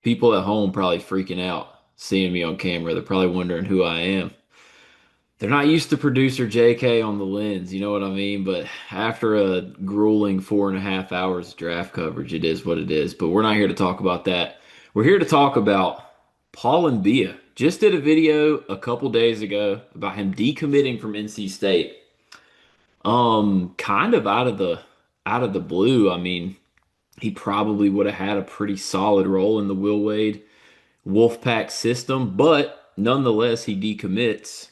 People at home probably freaking out seeing me on camera. They're probably wondering who I am. They're not used to producer JK on the lens, you know what I mean? But after a grueling 4.5 hours draft coverage, it is what it is. But we're not here to talk about that. We're here to talk about Paul Mbiya. Just did a video a couple days ago about him decommitting from NC State. Kind of out of the blue. I mean, he probably would have had a pretty solid role in the Will Wade Wolfpack system, but nonetheless, he decommits.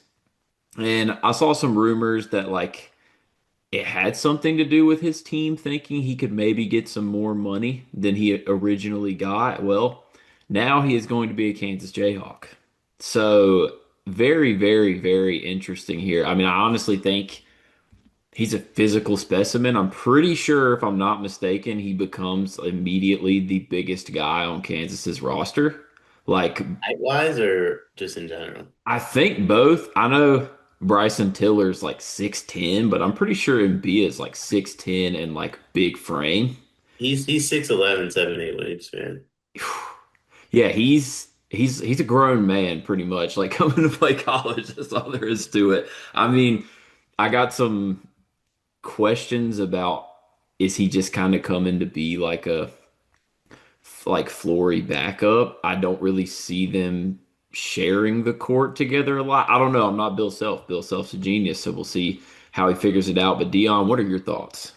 And I saw some rumors that like it had something to do with his team thinking he could maybe get some more money than he originally got. Well, now he is going to be a Kansas Jayhawk. So very, very, very interesting here. I mean, I honestly think he's a physical specimen. I'm pretty sure, if I'm not mistaken, he becomes immediately the biggest guy on Kansas's roster. Like, Height wise or just in general? I think both. I know Bryson Tiller's like 6'10", but I'm pretty sure Embiid is like 6'10" and like big frame. He's 6'11", 7'8" wingspan. Yeah, he's a grown man pretty much. Like coming to play college, that's all there is to it. I mean, I got some questions about is he just kind of coming to be like a like Flory backup? I don't really see them sharing the court together a lot. I don't know. I'm not Bill Self. Bill Self's a genius, so we'll see how he figures it out. But Dion, what are your thoughts?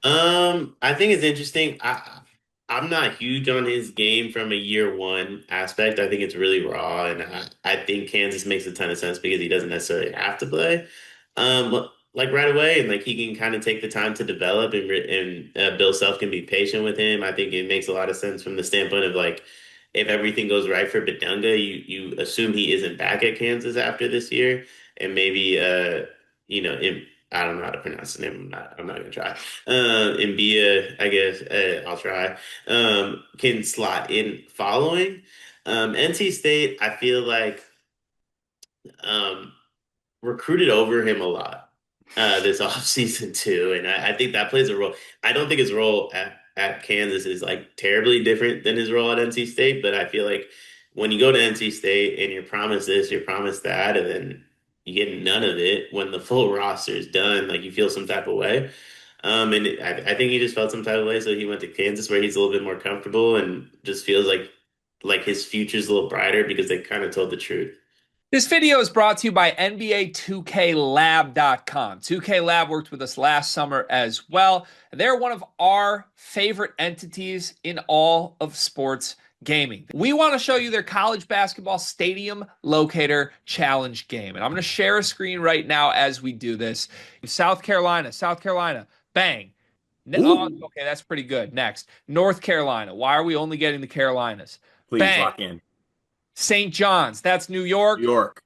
I think it's interesting. I'm not huge on his game from a year one aspect. I think it's really raw, and I think Kansas makes a ton of sense because he doesn't necessarily have to play, like right away, and like he can kind of take the time to develop, and Bill Self can be patient with him. I think it makes a lot of sense from the standpoint of like if everything goes right for Badunga, you assume he isn't back at Kansas after this year, and maybe you know, I don't know how to pronounce his name. I'm not gonna try. Mbiya, I guess I'll try. Can slot in following. NC State, I feel like um, recruited over him a lot this offseason too, and I think that plays a role. I don't think his role at Kansas is like terribly different than his role at NC State, but I feel like when you go to NC State and you're promised this, you're promised that, and then you get none of it when the full roster is done, like you feel some type of way. I think he just felt some type of way, so he went to Kansas where he's a little bit more comfortable and just feels like his future's a little brighter because they kind of told the truth. This video is brought to you by NBA 2KLab.com. 2K Lab worked with us last summer as well. They're one of our favorite entities in all of sports gaming. We want to show you their college basketball stadium locator challenge game. And I'm going to share a screen right now as we do this. South Carolina, bang. Oh, Ooh, okay, that's pretty good. Next, North Carolina. Why are we only getting the Carolinas? please Bang. lock in. St. John's, that's New New York. York.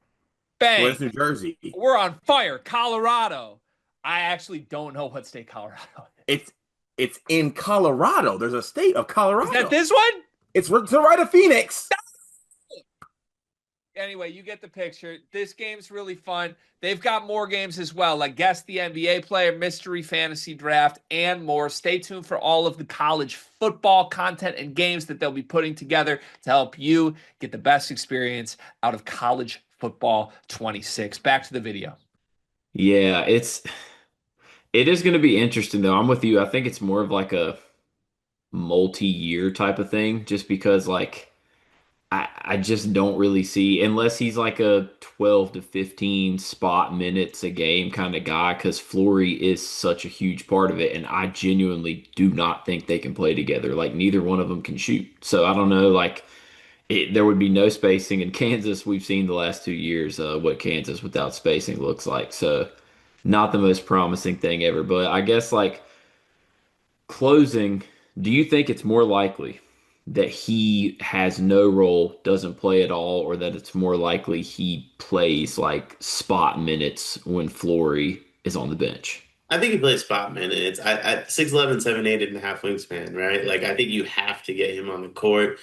Bang. Where's New Jersey? We're on fire. Colorado. I actually don't know what state Colorado is. It's in Colorado. There's a state of Is that Colorado. this one? It's to the right of Phoenix. Anyway, you get the picture. This game's really fun. They've got more games as well, like Guess the NBA Player, Mystery Fantasy Draft, and more. Stay tuned for all of the college football content and games that they'll be putting together to help you get the best experience out of college football 26. Back to the video. Yeah, it is going to be interesting though. I'm with you. I think it's more of like a multi-year type of thing, just because like I just don't really see unless he's like a 12 to 15 spot minutes a game kind of guy, because Flory is such a huge part of it, and I genuinely do not think they can play together. Like neither one of them can shoot. So I don't know, like there would be no spacing in Kansas. We've seen the last 2 years what Kansas without spacing looks like. So not the most promising thing ever. But I guess like closing, do you think it's more likely that he has no role, doesn't play at all, or that it's more likely he plays like spot minutes when Flory is on the bench? I think he plays spot minutes. I 6'11", 7'8" and a half wingspan, right? Like I think you have to get him on the court,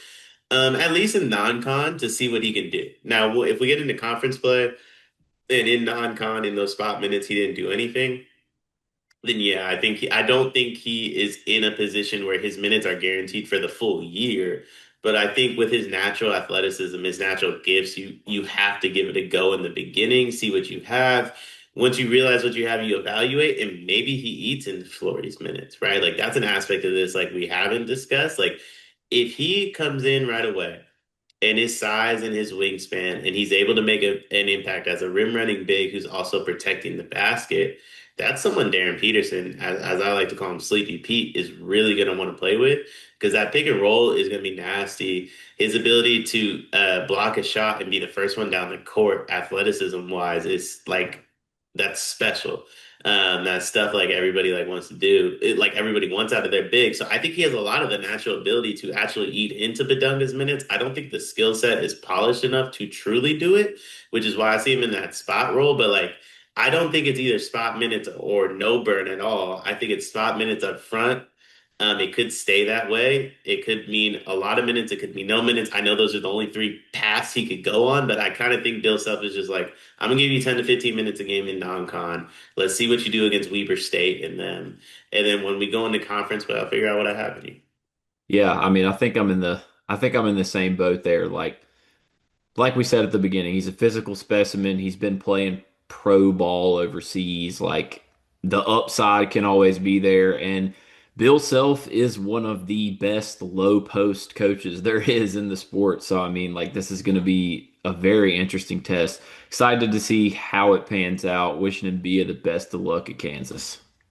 at least in non-con to see what he can do. Now, if we get into conference play and in non-con in those spot minutes he didn't do anything, then yeah, I don't think he is in a position where his minutes are guaranteed for the full year. But I think with his natural athleticism, his natural gifts, you have to give it a go in the beginning, see what you have. Once you realize what you have, you evaluate, and maybe he eats in Flority's minutes, right? Like that's an aspect of this like we haven't discussed. Like if he comes in right away and his size and his wingspan, and he's able to make an impact as a rim running big who's also protecting the basket. That's someone Darren Peterson, as I like to call him, Sleepy Pete, is really going to want to play with because that pick and roll is going to be nasty. His ability to block a shot and be the first one down the court, athleticism wise, is like that's special. That's stuff like everybody like wants to do. It, like everybody wants out of their big. So I think he has a lot of the natural ability to actually eat into Badunga's minutes. I don't think the skill set is polished enough to truly do it, which is why I see him in that spot role. But like, I don't think it's either spot minutes or no burn at all. I think it's spot minutes up front. It could stay that way. It could mean a lot of minutes. It could mean no minutes. I know those are the only three paths he could go on, but I kind of think Bill Self is just like, I'm gonna give you 10 to 15 minutes a game in non-con. Let's see what you do against Weber State and then when we go into conference, well, I'll figure out what I have in you. Yeah, I mean, I think I'm in the same boat there. Like we said at the beginning, he's a physical specimen. He's been playing pro ball overseas. Like the upside can always be there. And Bill Self is one of the best low post coaches there is in the sport. So, I mean, like this is going to be a very interesting test. Excited to see how it pans out. Wishing him Bia the best of luck at Kansas.